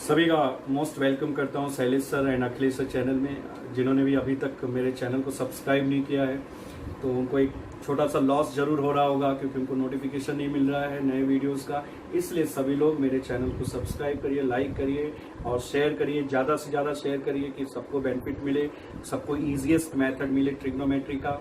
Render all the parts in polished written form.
सभी का most welcome करता हूं Shailesh sir and Akhilesh sir channel में। जिन्होंने भी अभी तक मेरे चैनल को सब्सक्राइब नहीं किया है तो उनको एक छोटा सा लॉस जरूर हो रहा होगा, क्योंकि उनको नोटिफिकेशन नहीं मिल रहा है नए वीडियोस का। इसलिए सभी लोग मेरे चैनल को सब्सक्राइब करिए, लाइक करिए और शेयर करिए, ज़्यादा से ज़्यादा शेयर करिए कि सबको बेनिफिट मिले, सबको ईजीएस्ट मेथड मिले ट्रिग्नोमेट्री का।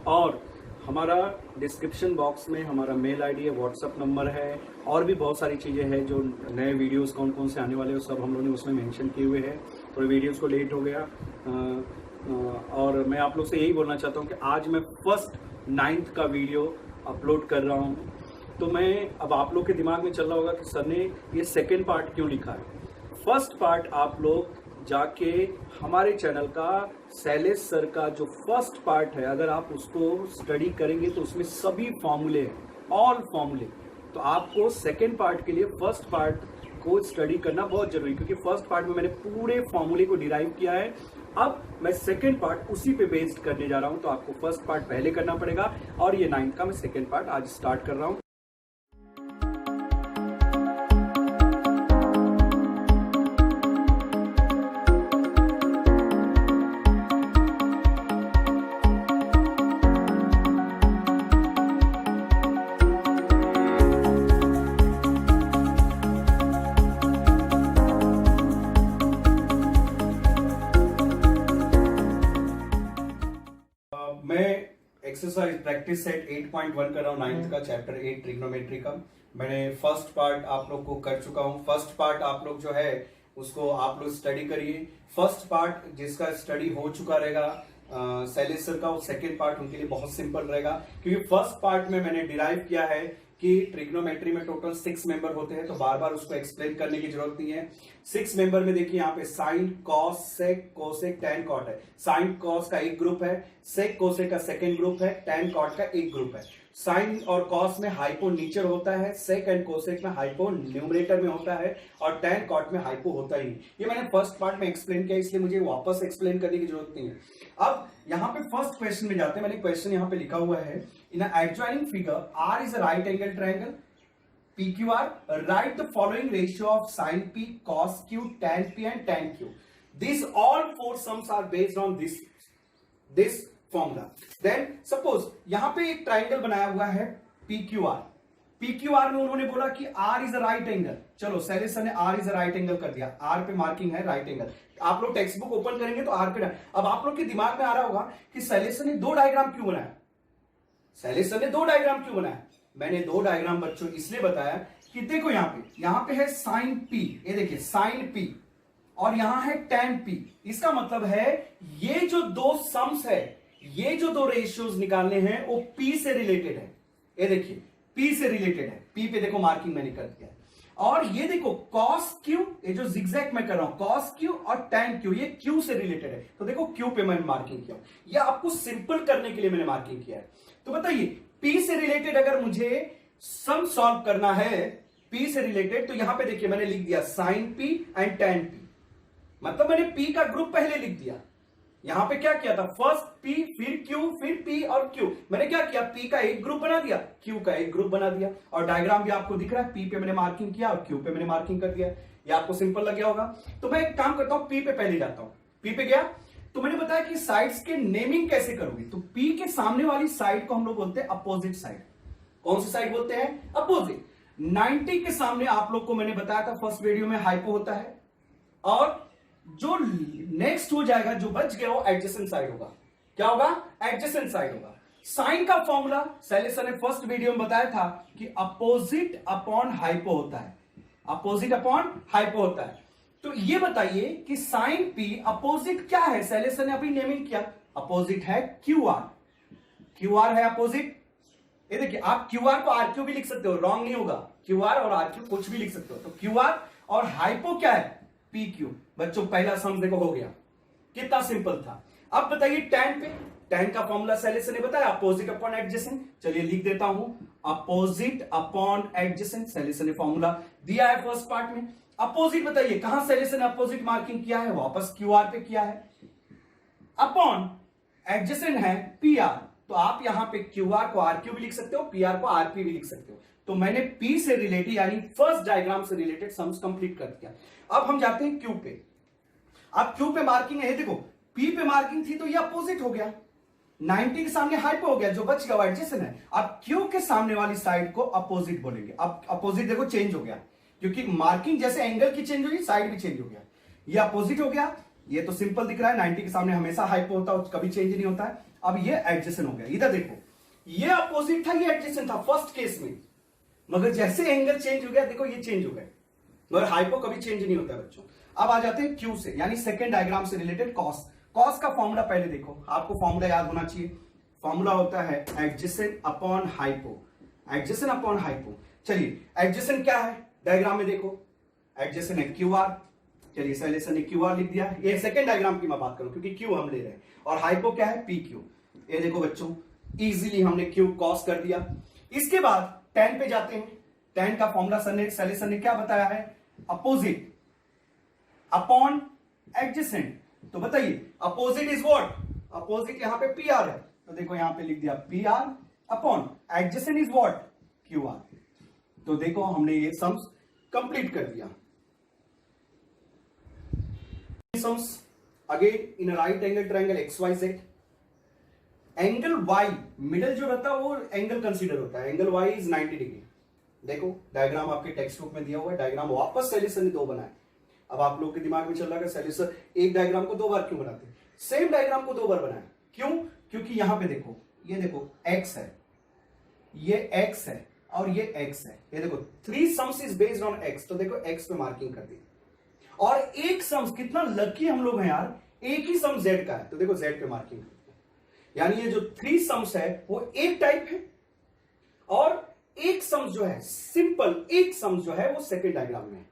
और हमारा डिस्क्रिप्शन बॉक्स में हमारा मेल आईडी है, व्हाट्सअप नंबर है और भी बहुत सारी चीज़ें हैं जो नए वीडियोस कौन कौन से आने वाले हैं सब हम लोगों ने उसमें मेंशन किए हुए हैं। थोड़े वीडियोस को लेट हो गया और मैं आप लोग से यही बोलना चाहता हूँ कि आज मैं फर्स्ट 9th का वीडियो अपलोड कर रहा हूँ। तो मैं अब आप लोग के दिमाग में चल रहा होगा कि सर ने ये सेकेंड पार्ट क्यों लिखा है। फर्स्ट पार्ट आप लोग जाके हमारे चैनल का शैलेश सर का जो फर्स्ट पार्ट है, अगर आप उसको स्टडी करेंगे तो उसमें सभी फॉर्मूले हैं, ऑल फॉर्मूले। तो आपको सेकेंड पार्ट के लिए फर्स्ट पार्ट को स्टडी करना बहुत जरूरी, क्योंकि फर्स्ट पार्ट में मैंने पूरे फॉर्मूले को डिराइव किया है। अब मैं सेकेंड पार्ट उसी पे बेस्ड करने जा रहा हूं, तो आपको फर्स्ट पार्ट पहले करना पड़ेगा और ये 9th का मैं सेकेंड पार्ट आज स्टार्ट कर रहा हूं। मैं एक्सरसाइज प्रैक्टिस सेट 8.1 कर रहा हूँ 9th का चैप्टर 8 ट्रिग्नोमेट्री का। मैंने फर्स्ट पार्ट आप लोग को कर चुका हूँ। फर्स्ट पार्ट आप लोग जो है उसको आप लोग स्टडी करिए। फर्स्ट पार्ट जिसका स्टडी हो चुका रहेगा शैलेश सर का, वो सेकेंड पार्ट उनके लिए बहुत सिंपल रहेगा, क्योंकि फर्स्ट पार्ट में मैंने डिराइव किया है कि ट्रिग्नोमेट्री में टोटल 6 मेंबर होते हैं, तो बार बार उसको एक्सप्लेन करने की जरूरत नहीं है। 6 मेंबर में देखिए यहाँ पे sign, cos, sec, cosec, tan, cot है। साइन कॉस का एक ग्रुप है, सेक कोसेक का सेकेंड ग्रुप है, टैन कॉट का एक ग्रुप है। साइन और कॉस में हाइपो नीचर होता है, सेक एंड कोसेक में हाइपो न्यूमरेटर में होता है और टैन कॉट में हाइपो होता ही। ये मैंने फर्स्ट पार्ट में एक्सप्लेन किया, इसलिए मुझे वापस एक्सप्लेन करने की जरूरत नहीं है। अब यहाँ पे फर्स्ट क्वेश्चन में जाते हैं। मैंने क्वेश्चन यहाँ पे लिखा हुआ है, in adjoining figure are is a right angle triangle PQR, write the following ratio of sin P, cos Q, tan P and tan Q. These all four sums are based on this formula. Then suppose यहाँ पे एक triangle बनाया हुआ है PQR। PQR में उन्होंने बोला कि R is a right angle। चलो शैलेश सर ने R is a right angle कर दिया, R पे मार्किंग है राइट एंगल। आप लोग टेक्स्ट बुक ओपन करेंगे तो R पे। अब आप लोग के दिमाग में आ रहा होगा कि शैलेश सर ने 2 डायग्राम क्यों बनाया। शैलेश सर ने 2 डायग्राम क्यों बनाया। मैंने 2 डायग्राम बच्चों इसलिए बताया कि देखो यहाँ पे है साइन P, ये देखिए साइन P और यहां है टैन P। इसका मतलब है ये जो 2 सम्स है, ये जो 2 रेशियोज निकालने हैं वो P से रिलेटेड है। ये देखिए P से रिलेटेड है। P पे देखो मार्किंग मैंने कर दिया है। और ये देखो cos Q, ये जो zigzag मैं कर रहा हूं cos Q और tan Q, ये Q से रिलेटेड है। तो देखो Q पे मैंने मार्किंग किया, ये आपको सिंपल करने के लिए मैंने मार्किंग किया है। तो बताइए P से रिलेटेड अगर मुझे सम सॉल्व करना है P से रिलेटेड, तो यहां पे देखिए मैंने लिख दिया sin P and tan P, मतलब मैंने P का ग्रुप पहले लिख दिया। यहां पे क्या किया था, फर्स्ट P फिर Q फिर P और Q। मैंने क्या किया, P का एक ग्रुप बना दिया, Q का एक ग्रुप बना दिया और डायग्राम भी आपको दिख रहा है। P पे मैंने मार्किंग किया और Q पे मैंने मार्किंग कर दिया। ये आपको सिंपल लग गया होगा। तो मैं एक काम करता हूं, P पे पहले जाता हूं। P पे गया तो मैंने बताया कि साइड्स के नेमिंग कैसे करोगे। तो P के सामने वाली साइड को हम लोग बोलते हैं अपोजिट साइड। कौन सी साइड बोलते हैं, अपोजिट। 90 के सामने आप लोग को मैंने बताया था फर्स्ट वीडियो में हाइपो होता है, और जो नेक्स्ट हो जाएगा जो बच गया वो एडजेसेंट साइड होगा। क्या होगा, एडजेसेंट साइड होगा। साइन का फॉर्मूला शैलेश सर ने फर्स्ट वीडियो में बताया था कि अपोजिट अपॉन हाइपो होता है, अपोजिट अपॉन हाइपो होता है। तो ये बताइए कि साइन P अपोजिट क्या है। शैलेश सर ने अभी नेमिंग किया, अपोजिट है QR। QR है अपोजिट। ये देखिए आप QR को RQ भी लिख सकते हो, रॉन्ग नहीं होगा। QR और RQ कुछ भी लिख सकते हो। तो QR और हाइपो क्या है, PQ। बच्चों पहला सम देखो हो गया, कितना सिंपल था। अब बताइए टैन पे, टैन का फॉर्मूला शैलेश सर ने बताया अपोजिट अपॉन एडजेसेंट। चलिए लिख देता हूं, opposite upon adjacent. Shailesh sir ने फॉर्मूला दिया है फर्स्ट पार्ट में। अपोजिट बताइए कहां शैलेश सर ने अपोजिट मार्किंग किया है, वापस QR पे किया है। अपॉन एडजेसेंट है PR, तो आप यहां पे QR को RQ भी लिख सकते हो, PR को RP भी लिख सकते हो। तो मैंने P से रिलेटेड यानी फर्स्ट डायग्राम से रिलेटेड सम्स कंप्लीट कर दिया। अब हम जाते हैं Q पे। अब Q पे मार्किंग है, देखो P पे मार्किंग थी तो ये अपोजिट हो गया, 90 के सामने हाइपो हो गया, जो बच गया एडजेसेंट है। अब Q के सामने वाली साइड को अपोजिट बोलेंगे। अब अपोजिट देखो चेंज हो गया, क्योंकि मार्किंग जैसे एंगल की चेंज हुई साइड भी चेंज हो गया, ये अपोजिट हो गया। ये तो सिंपल दिख रहा है, 90 के सामने हमेशा हाइपो होता है, कभी चेंज नहीं होता है। अब ये एडजेसेंट हो गया। इधर देखो ये अपोजिट था, ये एडजेसेंट था फर्स्ट केस में, मगर जैसे एंगल चेंज हो गया देखो ये चेंज हो गया, मगर हाइपो कभी चेंज नहीं होता बच्चों। अब आ जाते हैं Q से, यानी सेकंड डायग्राम से रिलेटेड कॉस। कॉस का फॉर्मूला पहले देखो, आपको फॉर्मूला याद होना चाहिए। फॉर्मूला होता है adjacent upon hypo, adjacent upon hypo. चलिए एडजेसेंट क्या है, डायग्राम में देखो एडजेसेंट है QR। चलिए सैलेसन ने QR लिख दिया, ये सेकंड डायग्राम की मैं बात करूं क्योंकि Q हम ले रहे हैं, और हाइपो क्या है PQ। ये देखो बच्चों इजीली हमने Q कॉस कर दिया। इसके बाद tan पे जाते हैं। tan का फॉर्मूला सैलेसन ने क्या बताया है, अपोजिट अपॉन एडजेसेंट। तो बताइए अपोजिट इज व्हाट, अपोजिट यहां पे PR है, तो देखो यहां पे लिख दिया PR upon adjacent is what QR। तो देखो हमने ये सम्स कंप्लीट कर दिया। Sums again in right angle triangle XYZ, angle Y middle जो रहता है वो एंगल कंसीडर होता है, एंगल Y इज 90 डिग्री। देखो डायग्राम आपके टेक्स्ट बुक में दिया हुआ है, डायग्राम वापस सैलिसन ने दो बनाए। अब आप लोग के दिमाग में चल रहा है सैलिसन एक डायग्राम को दो बार क्यों बनाते हैं, सेम डायग्राम को दो बार बनाए क्यों, क्योंकि यहां पे देखो ये देखो X है, ये X है और ये X है। ये देखो 3 sums is based on X, तो देखो X पे मार्किंग कर दी। और एक सम्स, कितना लकी हम लोग हैं यार, एक ही सम Z का है, तो देखो Z पे मार्किंग कर दी। यानी ये जो 3 सम्स है वो एक टाइप है, और एक सम्स जो है सिंपल, एक सम्स जो है वो सेकंड डायग्राम में है।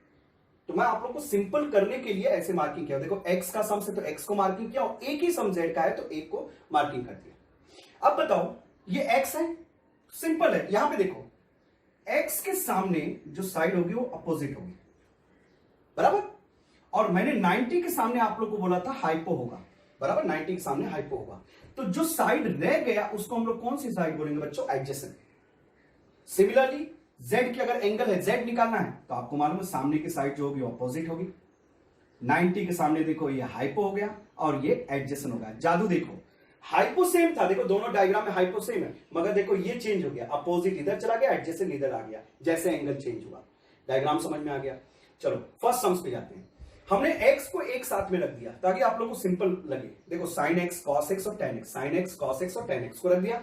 तो मैं आप लोग को सिंपल करने के लिए ऐसे मार्किंग किया। देखो X का सम्स है तो X को मार्किंग किया, और एक ही सम Z का है तो एक को मार्किंग कर दिया। अब बताओ ये X है, सिंपल है। यहां पे देखो X के सामने जो साइड होगी वो अपोजिट होगी, बराबर। और मैंने 90 के सामने आप लोग को बोला था हाइपो होगा, बराबर, 90 के सामने हाइपो होगा। तो जो साइड रह गया उसको हम लोग कौन सी साइड बोलेंगे बच्चों, एडजेसेंट। सिमिलरली Z की अगर एंगल है, Z निकालना है तो आपको मालूम है सामने की साइड जो होगी अपोजिट होगी। 90 के सामने देखो ये हाइपो हो गया और ये एडजेसेंट हो गया। जादू देखो, हाइपो सेम था, देखो दोनों डायग्राम में हाइपो सेम है, मगर देखो ये चेंज हो गया, अपोजिट इधर चला गया, एडजेसेंट इधर आ गया, जैसे एंगल चेंज हुआ। डायग्राम समझ में आ गया। चलो फर्स्ट सम्स पे जाते हैं। हमने x को एक साथ में रख दिया ताकि आप लोगों को सिंपल लगे। देखो sin x cos x और tan x, sin x cos x और tan x को रख दिया,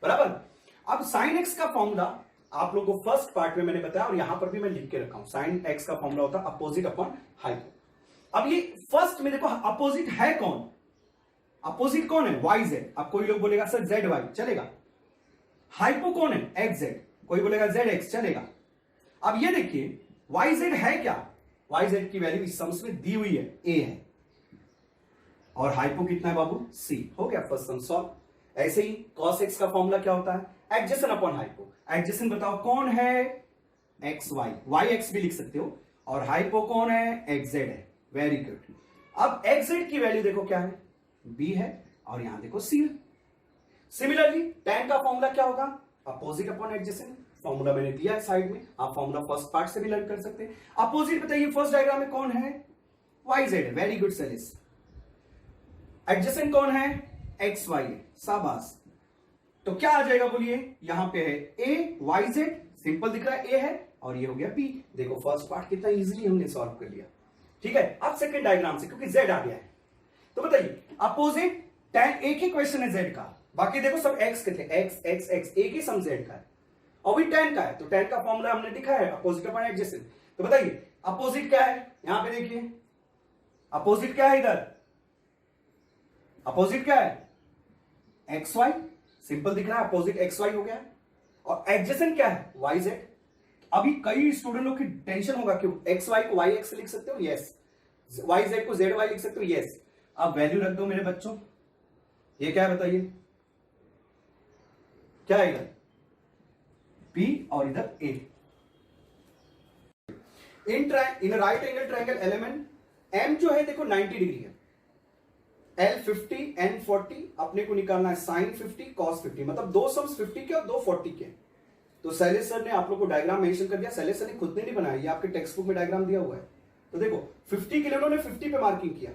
बराबर। अब sin x का फॉर्मूला आप लोगों को फर्स्ट पार्ट में मैंने बताया, और यहां पर भी मैं लिख के रखा हूं। sin x का फॉर्मूला होता है अपोजिट अपॉन हाइपो। अब ये फर्स्ट में देखो अपोजिट है कौन, अपोजिट कौन है, yz। अब कोई लोग बोलेगा सर zy, चलेगा। हाइपो कौन है, xz, कोई बोलेगा zx, चलेगा। अब ये देखिए yz है क्या, yz की वैल्यू इस सम्स में दी हुई है, a है, और हाइपो कितना है बाबू, c। हो गया फर्स्ट सम सॉल्व। ऐसे ही cos x का फॉर्मूला क्या होता है, एडजेसेंट अपॉन हाइपो। एडजेसेंट बताओ कौन है, xy, yx भी लिख सकते हो, और हाइपो कौन है, xz है। Very good. अब xz की वैल्यू देखो क्या है, b है, और यहां देखो c है। सिमिलरली tan का फॉर्मूला क्या होगा, अपोजिट अपॉन एडजेसेंट। फॉर्मूला मैंने दिया है साइड में, आप फॉर्मूला फर्स्ट पार्ट से भी लर्न कर सकते हैं। अपोजिट बताइए फर्स्ट डायग्राम में कौन है, yz है। Very good सैलिस। एडजेसेंट कौन है, xy है, शाबाश। तो क्या आ जाएगा बोलिए, यहां पे है a, yz, सिंपल दिख रहा है a है, और ये हो गया b। देखो फर्स्ट पार्ट कितना इजीली हमने सॉल्व कर लिया। ठीक है, अब सेकंड डायग्राम से, क्योंकि z आ गया है, तो बताइए अपोजिट tan, एक ही क्वेश्चन है z का, बाकी देखो सब x के थे, x, एक ही सम z का है, और भी tan का है, तो tan का फॉर्मूला हमने लिखा है अपोजिट अपॉन एडजेसेंट। तो बताइए अपोजिट क्या है, यहां पे देखिए अपोजिट क्या है, इधर अपोजिट क्या है, xy, सिंपल दिख रहा है, अपोजिट xy हो गया। और एडजेसेंट क्या है, yz। अभी कई स्टूडेंट लोग की टेंशन होगा क्यों, xy को yx लिख सकते हो, यस, yz को zy लिख सकते हो, यस। अब वैल्यू रख दो मेरे बच्चों, ये क्या है बताइए, क्या है इधर b और इधर a। In right angle triangle element m जो है देखो 90 डिग्री है, L 50 N 40, अपने को निकालना है sin 50 cos 50, मतलब दो सम्स 50 के और दो 40 के। तो शैलेश सर ने आप लोग को डायग्राम मेंशन कर दिया। शैलेश सर ने खुद ने नहीं बनाया, ये आपके टेक्स्ट बुक में डायग्राम दिया हुआ है। तो देखो 50 के लिए उन्होंने 50 पे मार्किंग किया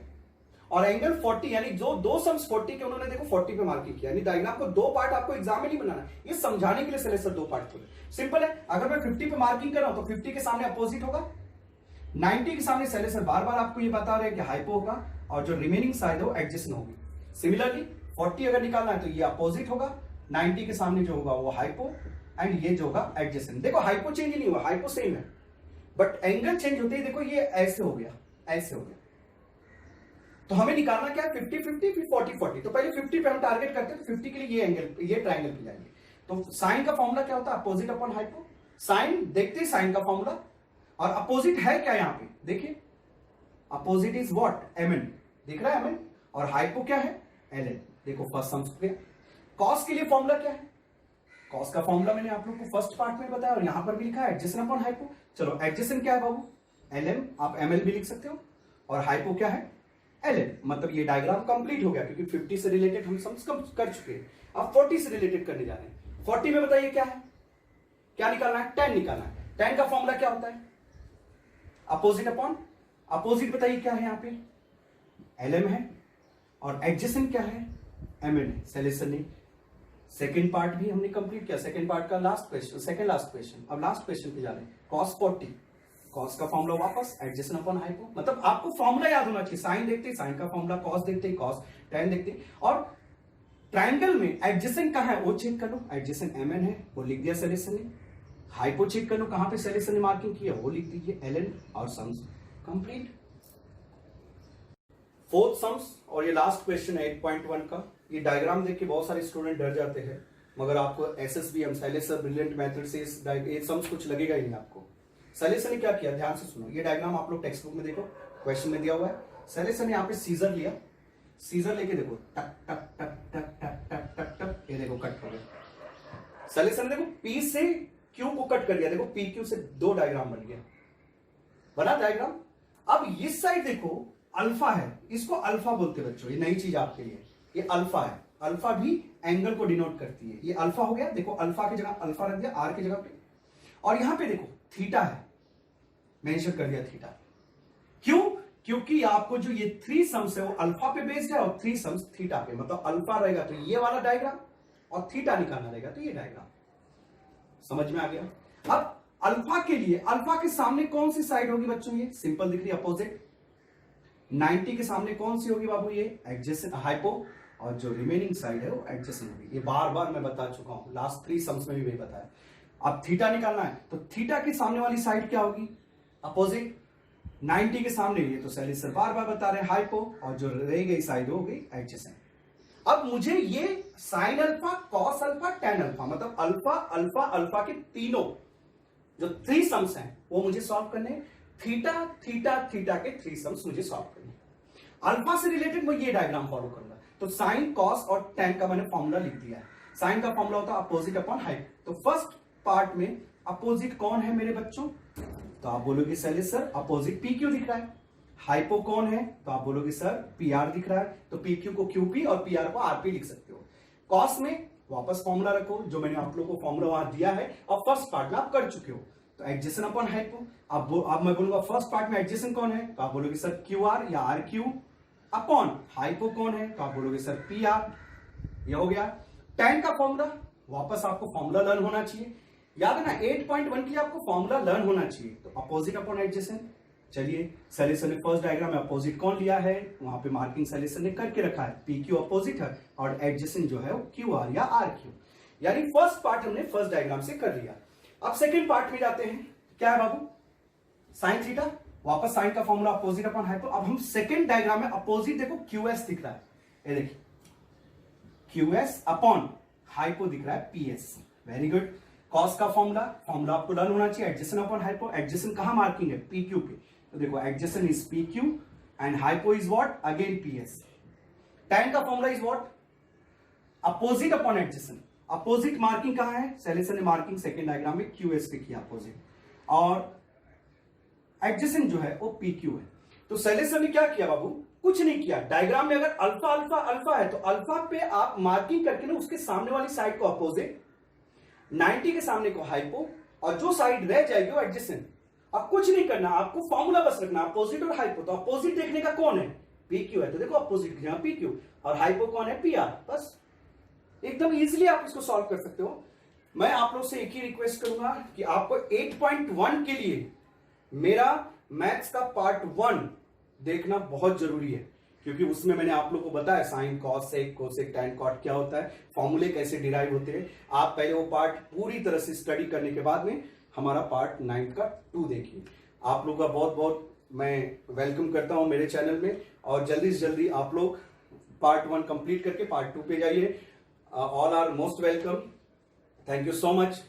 और एंगल 40 यानी जो दो सम्स 40 के उन्होंने देखो 40 पे मार्किंग किया। यानी डायग्राम को दो पार्ट आपको एग्जाम में नहीं बनाना, ये समझाने के लिए शैलेश सर दो पार्ट खोले। सिंपल है, अगर मैं 50 पे मार्किंग कर रहा हूं तो 50 के सामने अपोजिट होगा, 90 के सामने शैलेश सर बार बार आपको ये बता रहे हैं कि हाइपो होगा और जो रिमेनिंग साइड है वो एडजेसेंट होगी। सिमिलरली 40 अगर निकालना है तो ये अपोजिट होगा, 90 के सामने जो होगा वो हाइपो एंड ये जो होगा एडजेसेंट। देखो हाइपो चेंज नहीं हुआ, हाइपो सेम है, बट एंगल चेंज होते ही देखो ये ऐसे हो गया, ऐसे हो गया। तो हमें निकालना क्या है 50-50 फिर 40-40। तो पहले 50 पे हम टारगेट करते हैं, तो 50 के लिए ये एंगल, ये ट्राइंगल पे जाएंगे। तो साइन का फॉर्मूला क्या होता है, अपोजिट अपॉन हाइपो। साइन देखते हैं साइन का फॉर्मूला, और अपोजिट है क्या यहां पे देखिए, अपोजिट इज व्हाट mn, दिख रहा है mn, और हाइपो क्या है ln। देखो फर्स्ट सम हो गया। कॉस के लिए फॉर्मूला क्या है, कॉस का फॉर्मूला मैंने आप लोग को फर्स्ट पार्ट में बताया और यहां पर भी लिखा है एडजेसेंट अपॉन हाइपो। चलो एडजेसेंट क्या है बाबू, lm, आप ml भी लिख सकते हो, और हाइपो क्या है ln। मतलब ये डायग्राम कंप्लीट हो गया, क्योंकि 50 से रिलेटेड हम सम कर चुके हैं। अब 40 से रिलेटेड करने जा रहे हैं। 40 में बताइए क्या है, क्या निकालना है, tan निकालना है। tan का फॉर्मूला क्या होता है, अपोजिट अपॉन, अपोजिट बताइए क्या है यहाँ पे lm है, और एडजेसेंट क्या है mn है। शैलेश सर ने सेकेंड पार्ट भी हमने कंप्लीट किया, सेकेंड पार्ट का last question, second last question. अब लास्ट क्वेश्चन पे जा रहे हैं। cos 40, cos का फॉर्मूला वापस एडजेसेंट अपॉन हाइपो। मतलब आपको फॉर्मूला याद होना चाहिए, साइन देखते साइन का फॉर्मूला, cos देखते cos, tan देखते, और ट्राइंगल में एडजेसेंट कहां है वो चेक कर लो, एडजेसेंट mn है वो लिख दिया शैलेश सर ने। हाइपो चेक कर लो कहां पे शैलेश सर ने मार्किंग किया, वो लिख दीजिए ln, और सम्स कंप्लीट। फोर्थ सम्स और ये लास्ट क्वेश्चन है 8.1 का। ये डायग्राम देख के बहुत सारे स्टूडेंट डर जाते हैं, मगर आपको एसएसबीएम शैलेश सर ब्रिलियंट मेथड से ये सम्स कुछ लगेगा ही नहीं आपको। शैलेश सर ने क्या किया, ध्यान से सुनो। ये डायग्राम आप लोग टेक्स्ट बुक में देखो, क्वेश्चन में दिया हुआ है। शैलेश सर ने यहाँ पे सीजर लिया, सीजर लेके देखो टक टक टक टक टक टक टक टक, ये देखो कट हो गया। शैलेश सर ने देखो पी से क्यू को कट कर दिया, देखो पी क्यू से दो डायग्राम बन गया, बना डायग्राम। अब इस साइड देखो अल्फा है, इसको अल्फा बोलते हैं बच्चों, ये नई चीज आपके लिए, ये अल्फा है। अल्फा भी एंगल को डिनोट करती है। ये अल्फा हो गया, देखो अल्फा की जगह अल्फा रख दिया, आर की जगह पे, और यहां पे देखो थीटा है, मेंशन कर दिया थीटा। क्यों, क्योंकि आपको जो ये थ्री सम्स है वो अल्फा पे बेस्ड है और थ्री सम्स थीटा पे। मतलब अल्फा रहेगा तो ये वाला डायग्राम, और थीटा निकालना रहेगा तो ये डायग्राम। समझ में आ गया। अब अल्फा के लिए, अल्फा के सामने कौन सी साइड होगी बच्चों, ये सिंपल दिख रही है अपोजिट। 90 के सामने कौन सी होगी बाबू, ये एडजेसेंट हाइपो, और जो रिमेनिंग साइड है वो एडजेसेंट होगी। ये बार बार मैं बता चुका हूं, लास्ट 3 सम्स में भी वही बताया। अब थीटा निकालना है तो थीटा के सामने वाली साइड क्या होगी, अपोजिट। 90 के सामने, ये तो शैलेश सर बार बार बता रहे हैं हाइपो, और जो रह गई साइड हो गई एडजेसेंट। अब मुझे ये sine alpha, cos alpha, tan alpha, मतलब अल्फा अल्फा अल्फा के तीनों जो 3 सम्स हैं वो मुझे सॉल्व करने हैं। थीटा थीटा थीटा के 3 सम्स मुझे सॉल्व करने हैं। अल्फा से रिलेटेड मैं ये डायग्राम फॉलो करूंगा। तो साइन, कॉस और टैन का मैंने फॉर्मूला लिख दिया है। साइन का फॉर्मूला होता है अपोजिट अपॉन हाइप। तो फर्स्ट पार्ट में अपोजिट कौन है मेरे बच्चों, तो आप बोलोगे Shailesh sir opposite P Q दिख रहा है। हाइपो कौन है, तो आप बोलोगे सर पी आर दिख रहा है। तो पी क्यू को क्यू पी और पी आर को आर पी लिख सकते हो। कॉस में वापस फॉर्मूला रखो जो मैंने आप लोग को फॉर्मूला वहां दिया है और फर्स्ट पार्ट में आप कर चुके हो। तो एडजेसेंट अपॉन हाइपो। अब मैं बोलूंगा फर्स्ट पार्ट में एडजेसेंट कौन है, तो आप बोलोगे सर क्यू आर या आर क्यू। अपॉन हाइपो कौन है, तो आप बोलोगे सर पी आर। ये हो गया। टैन का फॉर्मूला, वापस आपको फॉर्मूला लर्न होना चाहिए, याद है ना 8.1 की आपको फॉर्मूला लर्न होना चाहिए। तो अपोजिट अपॉन एडजेसेंट। चलिए शैलेश सर ने फर्स्ट डायग्राम में अपोजिट कौन लिया है, वहां पे मार्किंग शैलेश सर ने करके रखा है, पी क्यू अपोजिट है और एडजेसेंट जो है वो क्यू आर या आर क्यू। यानी फर्स्ट पार्ट हमने फर्स्ट डायग्राम से कर लिया। अब सेकेंड पार्ट में जाते हैं। क्या है बाबू, साइन थीटा, वापस साइन का फॉर्मूला अपोजिट अपॉन हाइपो। अब हम सेकेंड डायग्राम में अपोजिट देखो क्यूएस दिख रहा है, ये देखिए क्यूएस अपॉन हाइपो दिख रहा है पीएस। Very good. कॉस का फॉर्मूला आपको लर्न होना चाहिए, एडजेसेंट अपॉन हाइपो। एडजेसेंट कहां मार्किंग है, पी क्यू पे। तो देखो adjacent is P Q and hypo is what, again PS. Tan का formula is what, opposite upon adjacent. Opposite marking कहां है, शैलेश सर ने मार्किंग सेकेंड डायग्राम में क्यूएस पे किया अपोजिट, और एडजेसेंट जो है वो पी क्यू है। तो शैलेश सर ने क्या किया बाबू, कुछ नहीं किया। डायग्राम में अगर अल्फा अल्फा अल्फा है तो अल्फा पे आप मार्किंग करके ना उसके सामने वाली साइड को अपोजिट, 90 के सामने को हाइपो, और जो साइड रह जाएगी वो एडजेसेंट। अब कुछ नहीं करना, आपको फॉर्मूला बस रखना, अपोजिट और हाइपो। तो अपोजिट देखने का कौन है, पी क्यू है, तो देखो अपोजिट की जगह पी क्यू, और हाइपो कौन है, पी आर। बस एकदम इजीली आप इसको सॉल्व कर सकते हो। मैं आप लोग से एक ही रिक्वेस्ट करूंगा कि आपको 8.1 के लिए मेरा मैथ्स का पार्ट 1 देखना बहुत जरूरी है, क्योंकि उसमें मैंने आप लोग को बताया sine cos sec cosec tan cot क्या होता है, फॉर्मूले कैसे डिराइव होते हैं। आप पहले वो पार्ट पूरी तरह से स्टडी करने के बाद में हमारा पार्ट 9 का 2 देखिए। आप लोग का बहुत बहुत मैं वेलकम करता हूं मेरे चैनल में, और जल्दी से जल्दी आप लोग पार्ट 1 कंप्लीट करके पार्ट 2 पे जाइए। All are most welcome. Thank you so much.